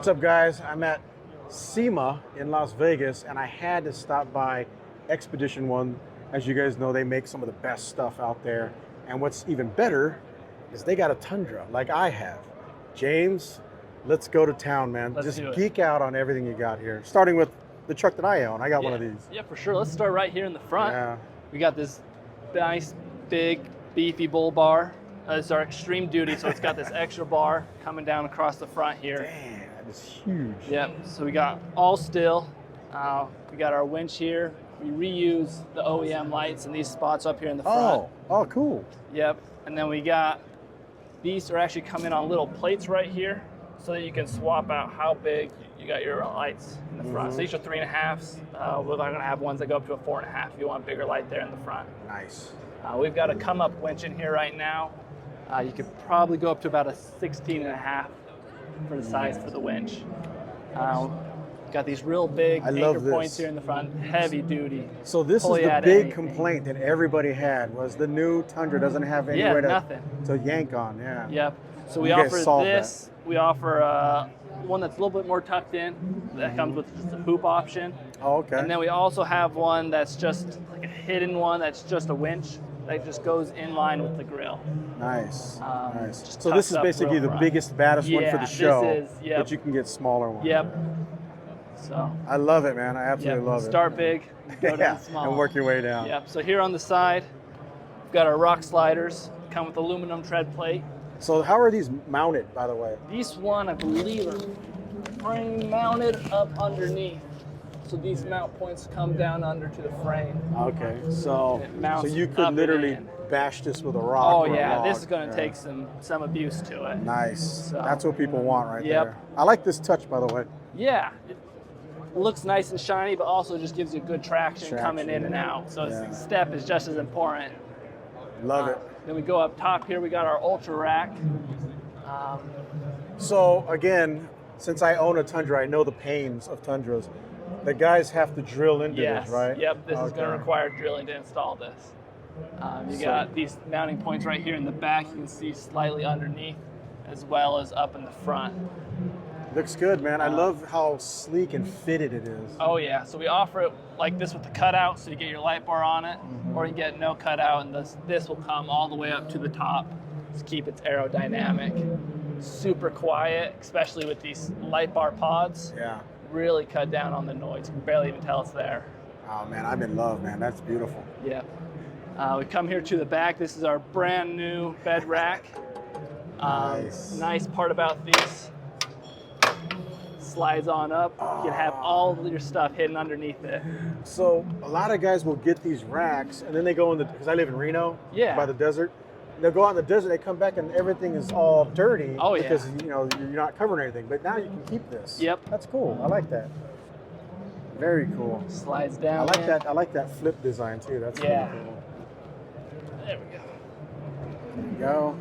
What's up, guys? I'm at SEMA in Las Vegas, and I had to stop by Expedition One. As you guys know, they make some of the best stuff out there. And what's even better is they got a Tundra like I have. James, let's go to town, man. Let's Just do it. geek out on everything you got here. Starting with the truck that I own. I got one of these. Yeah, for sure. Let's start right here in the front. Yeah. We got this nice, big, beefy bull bar. It's our extreme duty, so it's got this extra bar coming down across the front here. Damn, that is huge. Yep, so we got all still. We got our winch here. We reuse the OEM lights in these spots up here in the front. Oh, cool. Yep, and then we got, these are actually coming on little plates right here so that you can swap out how big you got your lights in the front. So these are 3.5s. We're going to have ones that go up to a 4.5 if you want a bigger light there in the front. Nice. We've got a come up winch in here right now. You could probably go up to about a 16.5 for the size for the winch. Got these real big anchor points here in the front, heavy duty. So this is the big complaint that everybody had was the new Tundra doesn't have anywhere to yank on. Yeah. Yep. So we offer this. We offer one that's a little bit more tucked in. That comes with just a hoop option. Oh, okay. And then we also have one that's just like a hidden one that's just a winch that just goes in line with the grill. Nice. Nice. So this is basically the biggest, baddest one for the show. This is, yep. But you can get smaller ones. Yep. So I love it, man. I absolutely love it. Start big, go down small. And work your way down. Yep. So here on the side, we've got our rock sliders. Come with aluminum tread plate. So how are these mounted, by the way? These one, I believe, are frame mounted up underneath. So these mount points come down under to the frame. Okay. So you could up literally bash this with a rock. Oh or yeah, a log. this is going to take some abuse to it. Nice. So, that's what people want right there. I like this touch, by the way. Yeah. It looks nice and shiny, but also just gives you good traction coming in and out. So step is just as important. Love it. Then we go up top here, we got our ultra rack. So again, since I own a Tundra, I know the pains of Tundras. The guys have to drill into this, right? Yep, this is going to require drilling to install this. You got these mounting points right here in the back, you can see slightly underneath, as well as up in the front. Looks good, man. I love how sleek and fitted it is. Oh yeah, so we offer it like this with the cutout, so you get your light bar on it, or you get no cutout, and this will come all the way up to the top to keep it aerodynamic. Super quiet, especially with these light bar pods. Yeah. Really cut down on the noise. You can barely even tell it's there. Oh man, I'm in love, man. That's beautiful. Yeah. We come here to the back. This is our brand new bed rack. Nice part about these, slides on up. You can have all your stuff hidden underneath it. So a lot of guys will get these racks and then they go in because I live in Reno, by the desert. They'll go out in the desert, they come back and everything is all dirty because you're not covering anything. But now you can keep this. Yep. That's cool. I like that. Very cool. Slides down. I like that. I like that flip design too. That's really cool. There we go. There you go.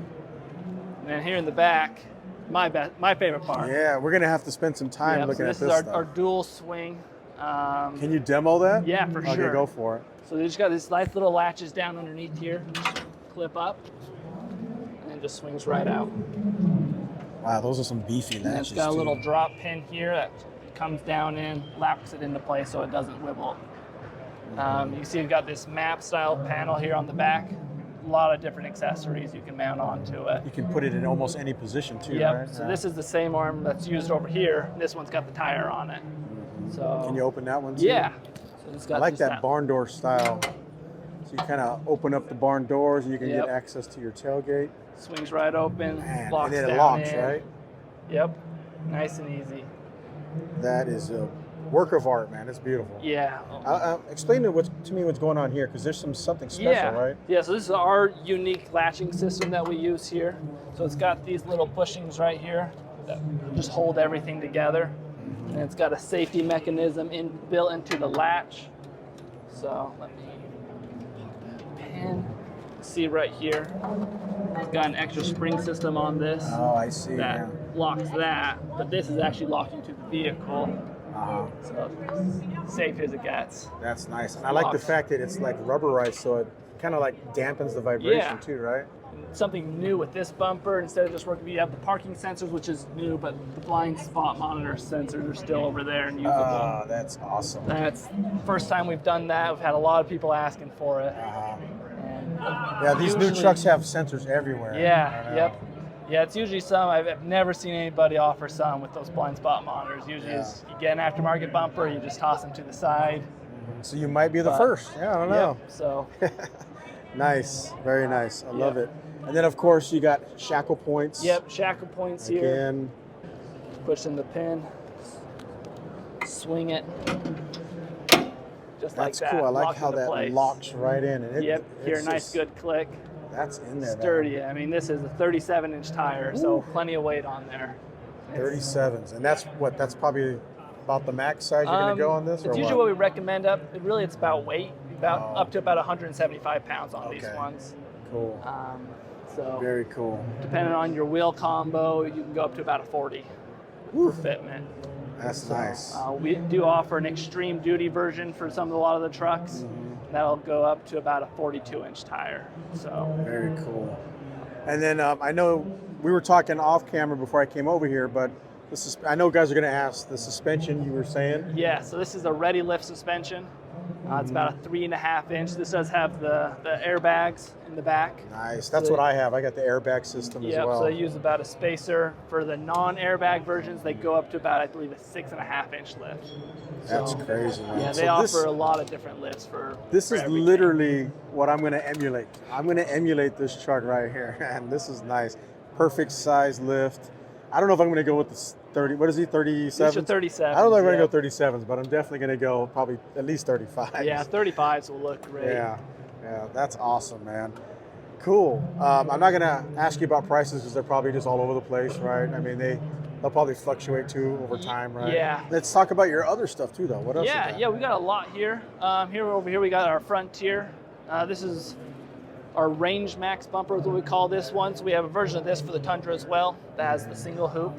And then here in the back, my favorite part. Yeah, we're gonna have to spend some time looking at this. This is our dual swing. Can you demo that? Yeah, for sure. Okay, go for it. So they just got these nice little latches down underneath here, clip up, and it just swings right out. Wow, those are some beefy latches. And it's got a little drop pin here that comes down in, locks it into place so it doesn't wibble. You can see we've got this map style panel here on the back. A lot of different accessories you can mount onto it. You can put it in almost any position too, yep. right? So this is the same arm that's used over here. This one's got the tire on it. So can you open that one too? Yeah. So it's got I like that barn door style. So you kind of open up the barn doors and you can get access to your tailgate. Swings right open, locks and then it down locks, in. right? Yep. Nice and easy. That is a work of art, man. It's beautiful. Yeah. Explain to me what's going on here, because there's something special, right? Yeah, so this is our unique latching system that we use here. So it's got these little bushings right here that just hold everything together. And it's got a safety mechanism built into the latch. So let me pop that pin. See right here, it's got an extra spring system on this. Oh, I see. That locks that, but this is actually locking to the vehicle. So safe as it gets. That's nice. And I like the fact that it's like rubberized, so it kind of like dampens the vibration too, right? Something new with this bumper, instead of just working, you have the parking sensors, which is new, but the blind spot monitor sensors are still over there and usable. That's awesome. That's the first time we've done that. We've had a lot of people asking for it. And Yeah, these new trucks have sensors everywhere. Yeah, yep. Yeah, it's usually some, I've never seen anybody offer some with those blind spot monitors. Usually is you get an aftermarket bumper, you just toss them to the side. So you might be the first. Yeah, I don't know. Yep, so. Nice, very nice. I love it. And then, of course, you got shackle points. Yep, shackle points here. Again. Push in the pin, swing it. Just like that. That's cool. I like locked how into that place. locks right in. And Yep, hear a nice good click. That's in there. Sturdy. I mean, this is a 37-inch tire, so plenty of weight on there. 37s. And that's what? That's probably about the max size you're going to go on this? It's usually what we recommend it's about weight, up to about 175 pounds on these ones. Cool. So very cool. Depending on your wheel combo, you can go up to about a 40 for fitment. That's nice. We do offer an extreme duty version for a lot of the trucks. That'll go up to about a 42-inch tire. So very cool. And then I know we were talking off camera before I came over here, but I know guys are going to ask the suspension you were saying. Yeah, so this is a ready lift suspension. It's about a 3.5-inch. This does have the airbags in the back. Nice. That's what I have. I got the airbag system as well. So they use about a spacer. For the non-airbag versions, they go up to about, I believe, a 6.5-inch lift. That's crazy, man. Yeah, they offer a lot of different lifts for This is everything. literally what I'm going to emulate. I'm going to emulate this truck right here. And this is nice. Perfect size lift. I don't know if I'm going to go with the 30. What is he, 37? These are 37. I don't know if I'm going to go 37s, but I'm definitely going to go probably at least 35. Yeah, 35s will look great. Yeah, that's awesome, man. Cool. I'm not going to ask you about prices because they're probably just all over the place, right? I mean, they'll probably fluctuate too over time, right? Yeah. Let's talk about your other stuff too, though. What else? Yeah, we got a lot here. Over here we got our Frontier. This is our Range Max bumper is what we call this one. So we have a version of this for the Tundra as well that has the single hoop.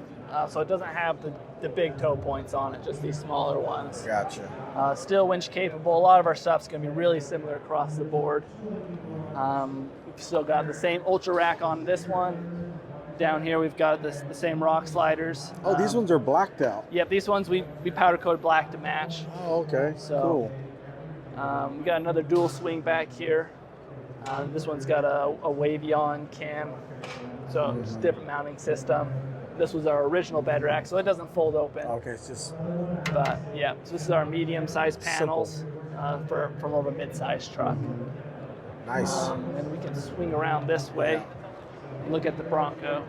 So it doesn't have the big toe points on it, just these smaller ones. Gotcha. Still winch capable. A lot of our stuff's going to be really similar across the board. We've still got the same Ultra Rack on this one. Down here we've got the same rock sliders. Oh, these ones are blacked out. Yep, these ones we powder coated black to match. Oh, okay. So, cool. We got another dual swing back here. This one's got a Wavion cam, so just different mounting system. This was our original bed rack, so it doesn't fold open. Okay, it's just. But yeah, so this is our medium-sized panels for more of a mid-sized truck. Nice. And we can swing around this way and look at the Bronco.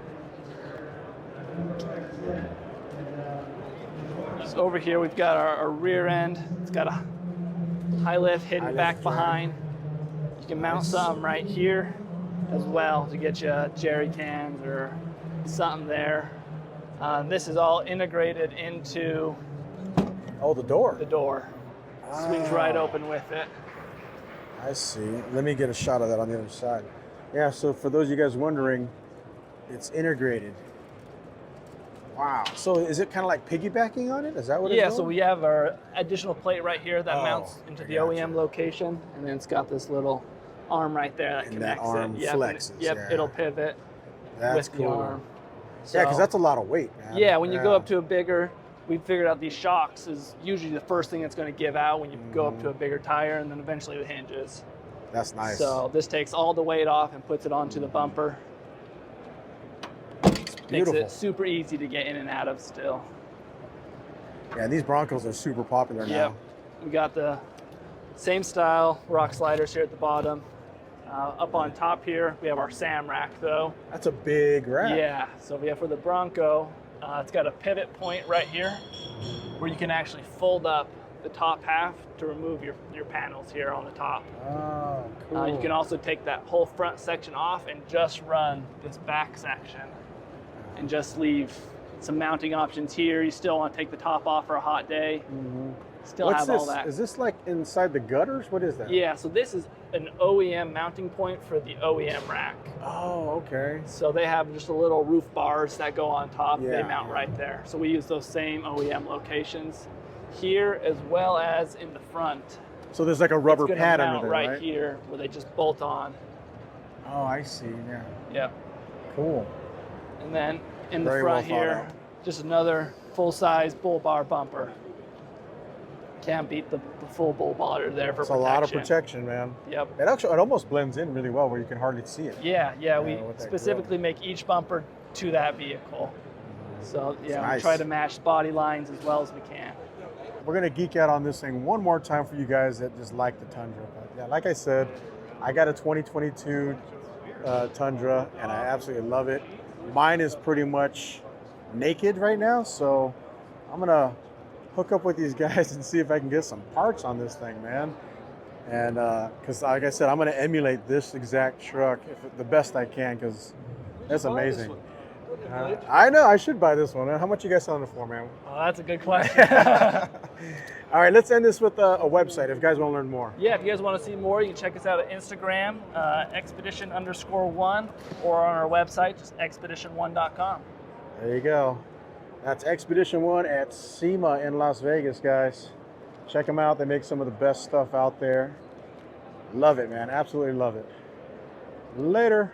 So over here we've got our rear end. It's got a high lift hidden back behind. You can mount some right here as well to get you jerry cans or something there. This is all integrated into the door. The door. Swings right open with it. I see. Let me get a shot of that on the other side. Yeah, so for those of you guys wondering, it's integrated. Wow. So is it kind of like piggybacking on it? Is that what it's doing? Yeah, so we have our additional plate right here that mounts into the OEM location, and then it's got this little arm right there that connects that arm it. flexes. It'll pivot that's with cool. the arm. So, yeah, because that's a lot of weight, man. Yeah, when you go up to a bigger, we figured out these shocks is usually the first thing that's going to give out when you go up to a bigger tire, and then eventually the hinges. That's nice. So this takes all the weight off and puts it onto the bumper. Beautiful. Makes it super easy to get in and out of still. Yeah, these Broncos are super popular now. Yep. We got the same style rock sliders here at the bottom. Up on top here, we have our SAM rack though. That's a big rack. Yeah, so we have for the Bronco, it's got a pivot point right here where you can actually fold up the top half to remove your panels here on the top. Oh, cool. You can also take that whole front section off and just run this back section and just leave some mounting options here. You still want to take the top off for a hot day. Still have all that. Is this like inside the gutters? What is that? Yeah, so this is an OEM mounting point for the OEM rack. Oh, okay. So they have just a little roof bars that go on top. They Yeah. mount right there. So we use those same OEM locations here as well as in the front. So there's like a rubber It's gonna pad mount under there, right here where they just bolt on. Oh, I see. Yeah. Yeah. Cool. And then in the Very front well thought here, out. just another full-size bull bar bumper. Can't beat the full bull bar there for It's protection. a lot of protection, man. Yep. It almost blends in really well where you can hardly see it. Yeah, we with that specifically make each bumper to that vehicle. So yeah, we Nice. try to match body lines as well as we can. We're gonna geek out on this thing one more time for you guys that just like the Tundra. But yeah, like I said, I got a 2022 Tundra and I absolutely love it. Mine is pretty much naked right now, so I'm gonna hook up with these guys and see if I can get some parts on this thing, man. And because like I said, I'm gonna emulate this exact truck the best I can, because that's amazing. I know I should buy this one. How much you guys selling it for, man? Oh, that's a good question. All right, let's end this with a website if you guys want to learn more. Yeah, if you guys want to see more, you can check us out at Instagram, expedition_1, or on our website, just expedition1.com. There you go. That's Expedition 1 at SEMA in Las Vegas, guys. Check them out. They make some of the best stuff out there. Love it, man. Absolutely love it. Later.